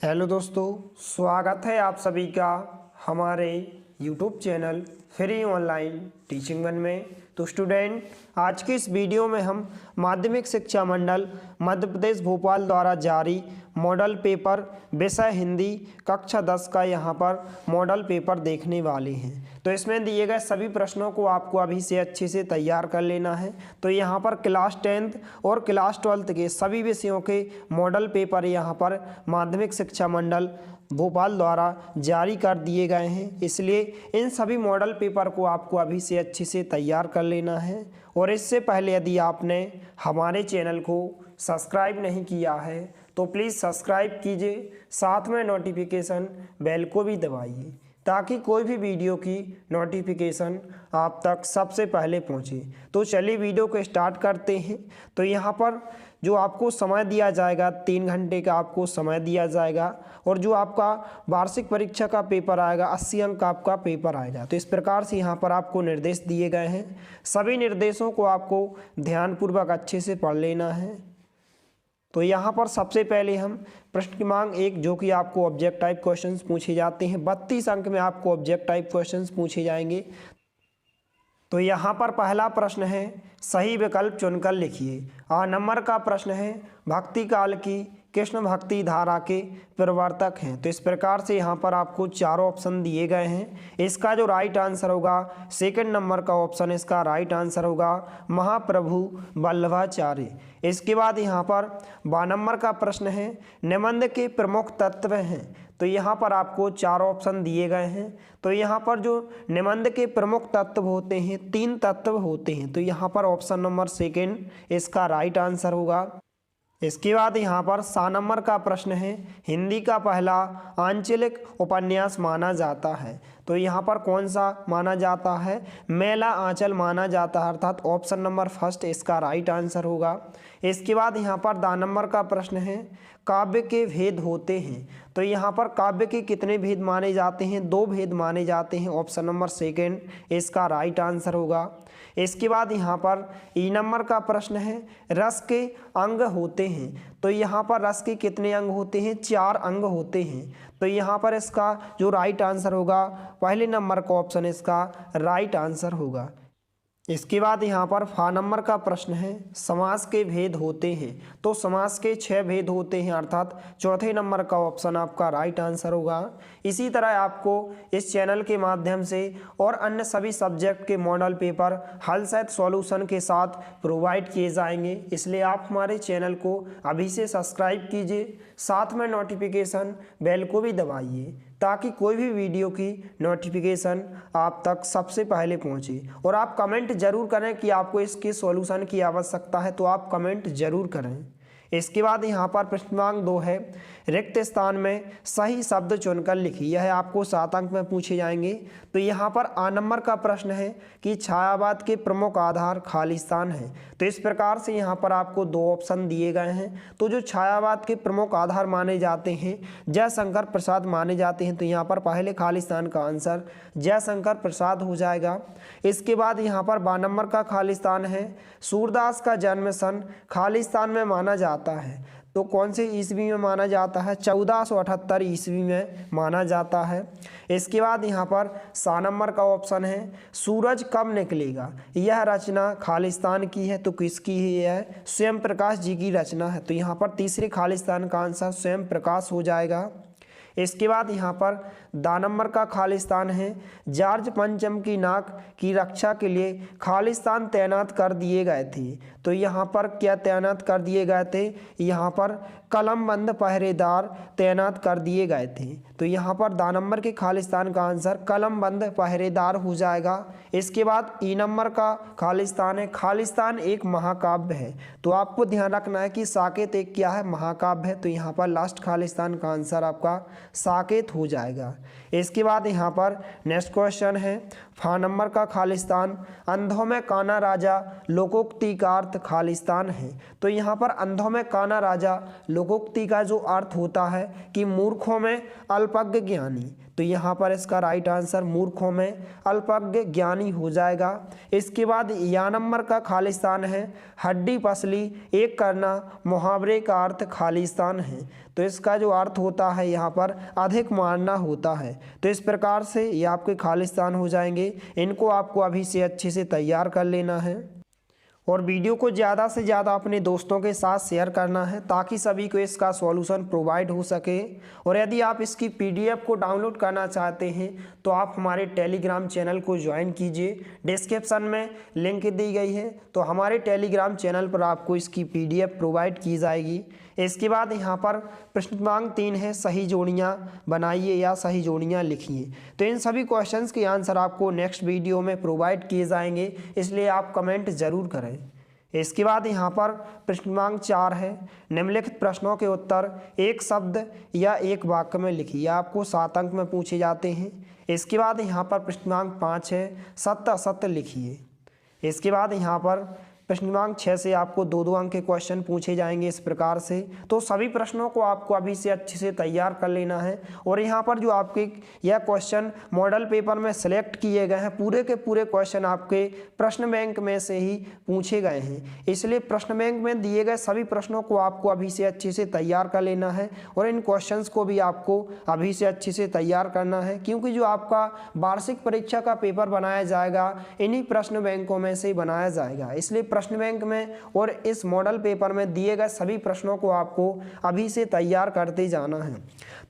Hello दोस्तों, स्वागत है आप सभी का हमारे YouTube channel free online teaching one में। तो स्टूडेंट, आज की इस वीडियो में हम माध्यमिक शिक्षा मंडल मध्य प्रदेश भोपाल द्वारा जारी मॉडल पेपर विषय हिंदी कक्षा 10 का यहाँ पर मॉडल पेपर देखने वाले हैं। तो इसमें दिए गए सभी प्रश्नों को आपको अभी से अच्छे से तैयार कर लेना है। तो यहाँ पर क्लास 10th और क्लास 12th के सभी विषयों के मॉडल पेपर यहाँ पर माध्यमिक शिक्षा मंडल भोपाल द्वारा जारी कर दिए गए हैं, इसलिए इन सभी मॉडल पेपर को आपको अभी से अच्छे से तैयार कर लेना है। और इससे पहले यदि आपने हमारे चैनल को सब्सक्राइब नहीं किया है तो प्लीज़ सब्सक्राइब कीजिए, साथ में नोटिफिकेशन बेल को भी दबाइए ताकि कोई भी वीडियो की नोटिफिकेशन आप तक सबसे पहले पहुंचे। तो चलिए वीडियो को स्टार्ट करते हैं। तो यहाँ पर जो आपको समय दिया जाएगा 3 घंटे का आपको समय दिया जाएगा, और जो आपका वार्षिक परीक्षा का पेपर आएगा 80 अंक का आपका पेपर आएगा। तो इस प्रकार से यहाँ पर आपको निर्देश दिए गए हैं। सभी निर्देशों को आपको ध्यानपूर्वक अच्छे से पढ़ लेना है। तो यहाँ पर सबसे पहले हम प्रश्न क्रमांक 1 जो कि आपको ऑब्जेक्ट टाइप क्वेश्चंस पूछे जाते हैं, 32 अंक में आपको ऑब्जेक्ट टाइप क्वेश्चंस पूछे जाएंगे। तो यहाँ पर पहला प्रश्न है, सही विकल्प चुनकर लिखिए। नंबर का प्रश्न है, भक्ति काल की कृष्ण भक्ति धारा के प्रवर्तक हैं। तो इस प्रकार से यहाँ पर आपको चारों ऑप्शन दिए गए हैं। इसका जो राइट आंसर होगा, सेकंड नंबर का ऑप्शन इसका राइट आंसर होगा महाप्रभु वल्लभाचार्य। इसके बाद यहाँ पर 12 नंबर का प्रश्न है, निबंध के प्रमुख तत्व हैं। तो यहाँ पर आपको 4 ऑप्शन दिए गए हैं। तो यहाँ पर जो निबंध के प्रमुख तत्व होते हैं 3 तत्व होते हैं। तो यहाँ पर ऑप्शन नंबर सेकंड इसका राइट आंसर होगा। इसके बाद यहाँ पर 7 नंबर का प्रश्न है, हिंदी का पहला आंचलिक उपन्यास माना जाता है। तो यहाँ पर कौन सा माना जाता है? मेला आंचल माना जाता है, अर्थात ऑप्शन नंबर फर्स्ट इसका राइट आंसर होगा। इसके बाद यहाँ पर 10 नंबर का प्रश्न है, काव्य के भेद होते हैं। तो यहाँ पर काव्य के कितने भेद माने जाते हैं? 2 भेद माने जाते हैं, ऑप्शन नंबर सेकंड इसका राइट आंसर होगा। इसके बाद यहाँ पर ई नंबर का प्रश्न है, रस के अंग होते हैं। तो यहाँ पर रस के कितने अंग होते हैं? 4 अंग होते हैं। तो यहाँ पर इसका जो राइट आंसर होगा, पहले नंबर का ऑप्शन इसका राइट आंसर होगा। इसके बाद यहाँ पर 5 नंबर का प्रश्न है, समास के भेद होते हैं। तो समास के 6 भेद होते हैं, अर्थात चौथे नंबर का ऑप्शन आपका राइट आंसर होगा। इसी तरह आपको इस चैनल के माध्यम से और अन्य सभी सब्जेक्ट के मॉडल पेपर हल सहित सॉल्यूशन के साथ प्रोवाइड किए जाएंगे, इसलिए आप हमारे चैनल को अभी से सब्सक्राइब कीजिए, साथ में नोटिफिकेशन बेल को भी दबाइए ताकि कोई भी वीडियो की नोटिफिकेशन आप तक सबसे पहले पहुंचे। और आप कमेंट जरूर करें कि आपको इसके सॉल्यूशन की आवश्यकता है, तो आप कमेंट जरूर करें। इसके बाद यहाँ पर प्रश्न क्रमांक 2 है, रिक्त स्थान में सही शब्द चुनकर लिखिए। यह आपको 7 अंक में पूछे जाएंगे। तो यहाँ पर आ नंबर का प्रश्न है कि छायावाद के प्रमुख आधार खालिस्तान है। तो इस प्रकार से यहाँ पर आपको 2 ऑप्शन दिए गए हैं। तो जो छायावाद के प्रमुख आधार माने जाते हैं जयशंकर प्रसाद माने जाते हैं। तो यहाँ पर पहले खालिस्तान का आंसर जयशंकर प्रसाद हो जाएगा। इसके बाद यहाँ पर 12 नंबर का खालिस्तान है, सूरदास का जन्म सन खालिस्तान में माना जाता है। तो कौन से ईस्वी में माना जाता है? 1478 ईस्वी में माना जाता है। इसके बाद यहाँ पर 7 नंबर का ऑप्शन है, सूरज कब निकलेगा। यह रचना खालिस्तान की है। तो किसकी है? यह स्वयं प्रकाश जी की रचना है। तो यहाँ पर तीसरे खालिस्तान का आंसर स्वयं प्रकाश हो जाएगा। इसके बाद यहाँ पर 10 नंबर का खालिस्तान है, जॉर्ज पंचम की नाक की रक्षा के लिए खालिस्तान तैनात कर दिए गए थे। तो यहाँ पर क्या तैनात कर दिए गए थे? यहाँ पर कलमबंद पहरेदार तैनात कर दिए गए थे। तो यहाँ पर 10 नंबर के खालिस्तान का आंसर कलमबंद पहरेदार हो जाएगा। इसके बाद ई नंबर का खालिस्तान है, खालिस्तान एक महाकाव्य है। तो आपको ध्यान रखना है कि साकेत एक क्या है? महाकाव्य है। तो यहाँ पर लास्ट खालिस्तान का आंसर आपका साकेत हो जाएगा। इसके बाद यहाँ पर नेक्स्ट क्वेश्चन है, 5 नंबर का खालिस्तान, अंधों में काना राजा लोकोक्ति का अर्थ खालिस्तान है। तो यहाँ पर अंधों में काना राजा लोकोक्ति का जो अर्थ होता है कि मूर्खों में अल्पज्ञ ज्ञानी, तो यहाँ पर इसका राइट आंसर मूर्खों में अल्पज्ञ ज्ञानी हो जाएगा। इसके बाद या नंबर का खालिस्तान है हड्डी पसली एक करना, मुहावरे का अर्थ खालिस्तान है, तो इसका जो अर्थ होता है यहाँ पर अधिक मानना होता है। तो इस प्रकार से ये आपके खालिस्तान हो जाएंगे। इनको आपको अभी से अच्छे से तैयार कर लेना है और वीडियो को ज़्यादा से ज़्यादा अपने दोस्तों के साथ शेयर करना है ताकि सभी को इसका सॉल्यूशन प्रोवाइड हो सके। और यदि आप इसकी पीडीएफ को डाउनलोड करना चाहते हैं तो आप हमारे टेलीग्राम चैनल को ज्वाइन कीजिए, डिस्क्रिप्शन में लिंक दी गई है, तो हमारे टेलीग्राम चैनल पर आपको इसकी पीडीएफ प्रोवाइड की जाएगी। इसके बाद यहाँ पर प्रश्न क्रमांक 3 है सही जोड़ियाँ बनाइए या सही जोड़ियाँ लिखिए। तो इन सभी क्वेश्चंस के आंसर आपको नेक्स्ट वीडियो में प्रोवाइड किए जाएंगे, इसलिए आप कमेंट ज़रूर करें। इसके बाद यहाँ पर प्रश्न क्रमांक 4 है निम्नलिखित प्रश्नों के उत्तर एक शब्द या एक वाक्य में लिखिए। आपको 7 अंक में पूछे जाते हैं। इसके बाद यहाँ पर प्रश्न क्रमांक 5 है सत्य असत्य लिखिए। इसके बाद यहाँ पर प्रश्न क्रमांक 6 से आपको 2-2 अंक के क्वेश्चन पूछे जाएंगे इस प्रकार से। तो सभी प्रश्नों को आपको अभी से अच्छे से तैयार कर लेना है। और यहाँ पर जो आपके यह क्वेश्चन मॉडल पेपर में सेलेक्ट किए गए हैं, पूरे के पूरे क्वेश्चन आपके प्रश्न बैंक में से ही पूछे गए हैं, इसलिए प्रश्न बैंक में दिए गए सभी प्रश्नों को आपको अभी से अच्छे से तैयार कर लेना है। और इन क्वेश्चंस को भी आपको अभी से अच्छे से तैयार करना है, क्योंकि जो आपका वार्षिक परीक्षा का पेपर बनाया जाएगा इन्हीं प्रश्न बैंकों में से बनाया जाएगा। इसलिए प्रश्न बैंक में और इस मॉडल पेपर में दिए गए सभी प्रश्नों को आपको अभी से तैयार करते जाना है।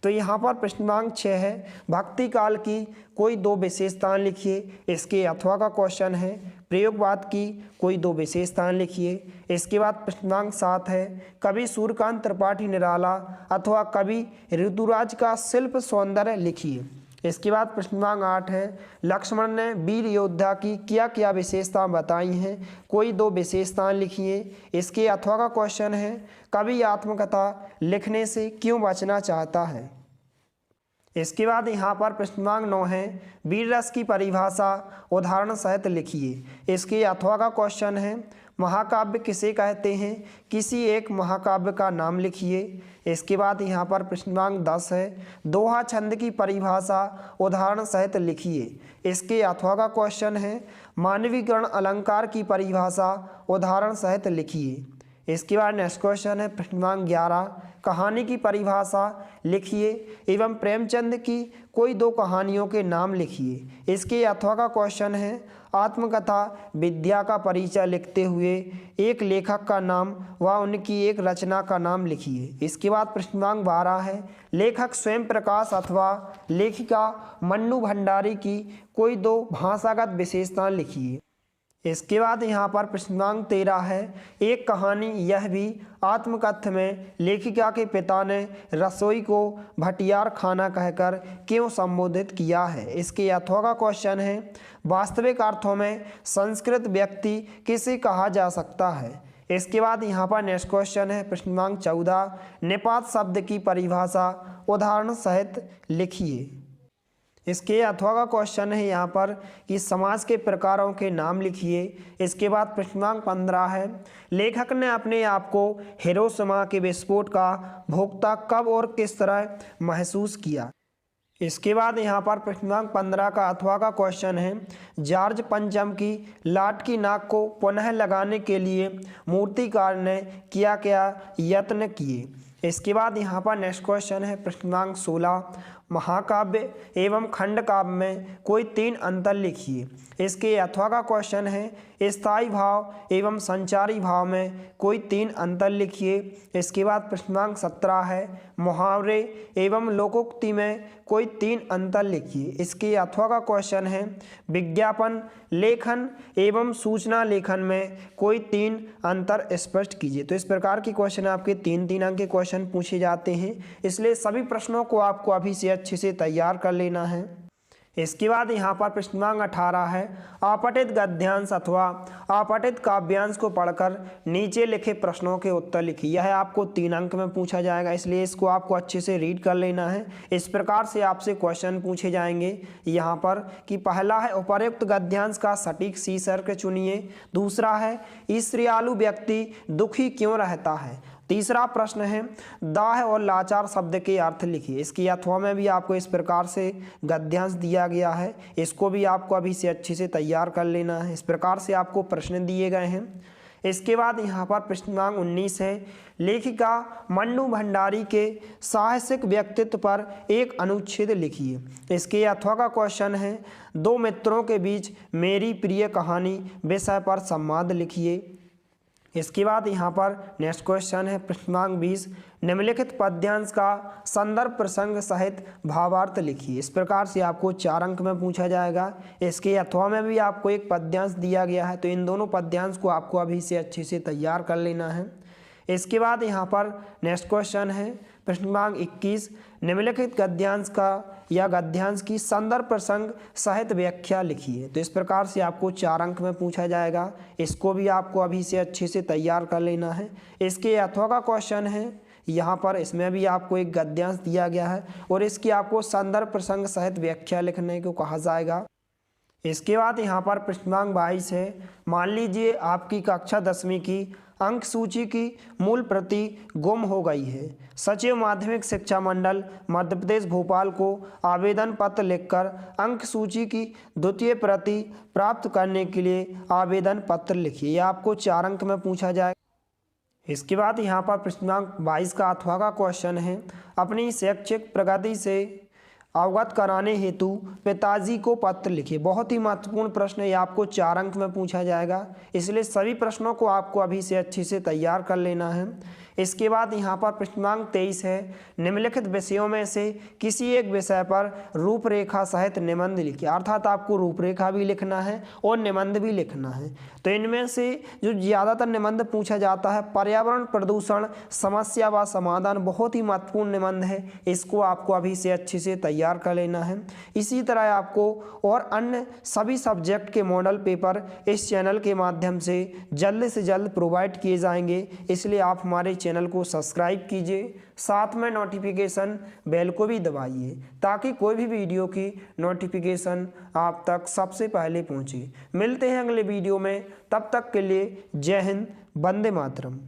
तो यहाँ पर प्रश्न क्रमांक 6 है भक्ति काल की कोई 2 विशेषताएं लिखिए। इसके अथवा का क्वेश्चन है प्रयोगवाद की कोई 2 विशेषताएं लिखिए। इसके बाद प्रश्न क्रमांक 7 है कवि सूर्यकांत त्रिपाठी निराला अथवा कवि ऋतुराज का शिल्प सौंदर्य लिखिए। इसके बाद प्रश्न क्रमांक 8 है लक्ष्मण ने वीर योद्धा की क्या क्या विशेषताएं बताई हैं, कोई 2 विशेषताएं लिखिए। इसके अथवा का क्वेश्चन है कवि आत्मकथा लिखने से क्यों बचना चाहता है। इसके बाद यहाँ पर प्रश्न क्रमांक 9 है वीर रस की परिभाषा उदाहरण सहित लिखिए। इसके अथवा का क्वेश्चन है महाकाव्य किसे कहते हैं, किसी एक महाकाव्य का नाम लिखिए। इसके बाद यहाँ पर प्रश्न क्रमांक 10 है दोहा छंद की परिभाषा उदाहरण सहित लिखिए। इसके अथवा का क्वेश्चन है मानवीय गण अलंकार की परिभाषा उदाहरण सहित लिखिए। इसके बाद नेक्स्ट क्वेश्चन है प्रश्न क्रमांक 11 कहानी की परिभाषा लिखिए एवं प्रेमचंद की कोई 2 कहानियों के नाम लिखिए। इसके अथवा का क्वेश्चन है आत्मकथा विद्या का परिचय लिखते हुए एक लेखक का नाम व उनकी एक रचना का नाम लिखिए। इसके बाद प्रश्न क्रमांक 12 है लेखक स्वयं प्रकाश अथवा लेखिका मन्नू भंडारी की कोई 2 भाषागत विशेषताएं लिखिए। इसके बाद यहाँ पर प्रश्न क्रमांक 13 है एक कहानी यह भी आत्मकथ्य में लेखिका के पिता ने रसोई को भटियार खाना कहकर क्यों संबोधित किया है। इसके अथवा का क्वेश्चन है वास्तविक अर्थों में संस्कृत व्यक्ति किसे कहा जा सकता है। इसके बाद यहाँ पर नेक्स्ट क्वेश्चन है प्रश्न क्रमांक 14 निपात शब्द की परिभाषा उदाहरण सहित लिखिए। इसके अथवा का क्वेश्चन है यहाँ पर कि समाज के प्रकारों के नाम लिखिए। इसके बाद प्रश्न क्रमांक 15 है लेखक ने अपने आप को हिरोशिमा के विस्फोट का भोक्ता कब और किस तरह महसूस किया। इसके बाद यहाँ पर प्रश्न क्रमांक 15 का अथवा का क्वेश्चन है जॉर्ज पंचम की लाट की नाक को पुनः लगाने के लिए मूर्तिकार ने क्या क्या यत्न किए। इसके बाद यहाँ पर नेक्स्ट क्वेश्चन है प्रश्न क्रमांक 16 महाकाव्य एवं खंडकाव्य में कोई 3 अंतर लिखिए। इसके अथवा का क्वेश्चन है स्थायी भाव एवं संचारी भाव में कोई 3 अंतर लिखिए। इसके बाद प्रश्न क्रमांक 17 है मुहावरे एवं लोकोक्ति में कोई 3 अंतर लिखिए। इसके अथवा का क्वेश्चन है विज्ञापन लेखन एवं सूचना लेखन में कोई 3 अंतर स्पष्ट कीजिए। तो इस प्रकार के क्वेश्चन आपके 3-3 अंक के क्वेश्चन पूछे जाते हैं, इसलिए सभी प्रश्नों को आपको अभी से अच्छे से तैयार कर लेना है। इसके बाद यहाँ पर प्रश्न क्रमांक 18 है अपठित गद्यांश अथवा अपठित काव्यांश को पढ़कर नीचे लिखे प्रश्नों के उत्तर लिखिए। यह आपको 3 अंक में पूछा जाएगा, इसलिए इसको आपको अच्छे से रीड कर लेना है। इस प्रकार से आपसे क्वेश्चन पूछे जाएंगे यहाँ पर कि पहला है उपर्युक्त गद्यांश का सटीक शीर्षक चुनिए। दूसरा है ईर्ष्यालु व्यक्ति दुखी क्यों रहता है। तीसरा प्रश्न है दाह और लाचार शब्द के अर्थ लिखिए। इसकी अथवा में भी आपको इस प्रकार से गद्यांश दिया गया है, इसको भी आपको अभी से अच्छे से तैयार कर लेना है। इस प्रकार से आपको प्रश्न दिए गए हैं। इसके बाद यहाँ पर प्रश्न क्रमांक 19 है, लेखिका मन्नू भंडारी के साहसिक व्यक्तित्व पर एक अनुच्छेद लिखिए। इसके अथवा का क्वेश्चन है दो मित्रों के बीच मेरी प्रिय कहानी विषय पर संवाद लिखिए। इसके बाद यहाँ पर नेक्स्ट क्वेश्चन है प्रश्न क्रमांक 20, निम्नलिखित पद्यांश का संदर्भ प्रसंग सहित भावार्थ लिखिए। इस प्रकार से आपको 4 अंक में पूछा जाएगा। इसके अथवा में भी आपको एक पद्यांश दिया गया है, तो इन दोनों पद्यांश को आपको अभी से अच्छे से तैयार कर लेना है। इसके बाद यहाँ पर नेक्स्ट क्वेश्चन है प्रश्न क्रमांक 21, निम्नलिखित गद्यांश का या गद्यांश की संदर्भ प्रसंग सहित व्याख्या लिखिए। तो इस प्रकार से आपको 4 अंक में पूछा जाएगा, इसको भी आपको अभी से अच्छे से तैयार कर लेना है। इसके अथवा का क्वेश्चन है यहाँ पर, इसमें भी आपको एक गद्यांश दिया गया है और इसकी आपको संदर्भ प्रसंग सहित व्याख्या लिखने को कहा जाएगा। इसके बाद यहाँ पर प्रश्न क्रमांक 22 है, मान लीजिए आपकी कक्षा 10वीं की अंक सूची की मूल प्रति गुम हो गई है। सचिव माध्यमिक शिक्षा मंडल मध्य प्रदेश भोपाल को आवेदन पत्र लिखकर अंक सूची की द्वितीय प्रति प्राप्त करने के लिए आवेदन पत्र लिखिए। यह आपको 4 अंक में पूछा जाएगा। इसके बाद यहाँ पर प्रश्न क्रमांक 22 का अथवा का क्वेश्चन है, अपनी शैक्षिक प्रगति से अवगत कराने हेतु पिताजी को पत्र लिखिए। बहुत ही महत्वपूर्ण प्रश्न है, ये आपको 4 अंक में पूछा जाएगा, इसलिए सभी प्रश्नों को आपको अभी से अच्छे से तैयार कर लेना है। इसके बाद यहाँ पर प्रश्न क्रमांक 23 है, निम्नलिखित विषयों में से किसी एक विषय पर रूपरेखा सहित निबंध लिखिए। अर्थात आपको रूपरेखा भी लिखना है और निबंध भी लिखना है। तो इनमें से जो ज़्यादातर निबंध पूछा जाता है पर्यावरण प्रदूषण समस्या व समाधान, बहुत ही महत्वपूर्ण निबंध है, इसको आपको अभी से अच्छे से तैयार कर लेना है। इसी तरह आपको और अन्य सभी सब्जेक्ट के मॉडल पेपर इस चैनल के माध्यम से जल्द प्रोवाइड किए जाएंगे, इसलिए आप हमारे चैनल को सब्सक्राइब कीजिए, साथ में नोटिफिकेशन बेल को भी दबाइए ताकि कोई भी वीडियो की नोटिफिकेशन आप तक सबसे पहले पहुंचे। मिलते हैं अगले वीडियो में, तब तक के लिए जय हिंद, वंदे मातरम।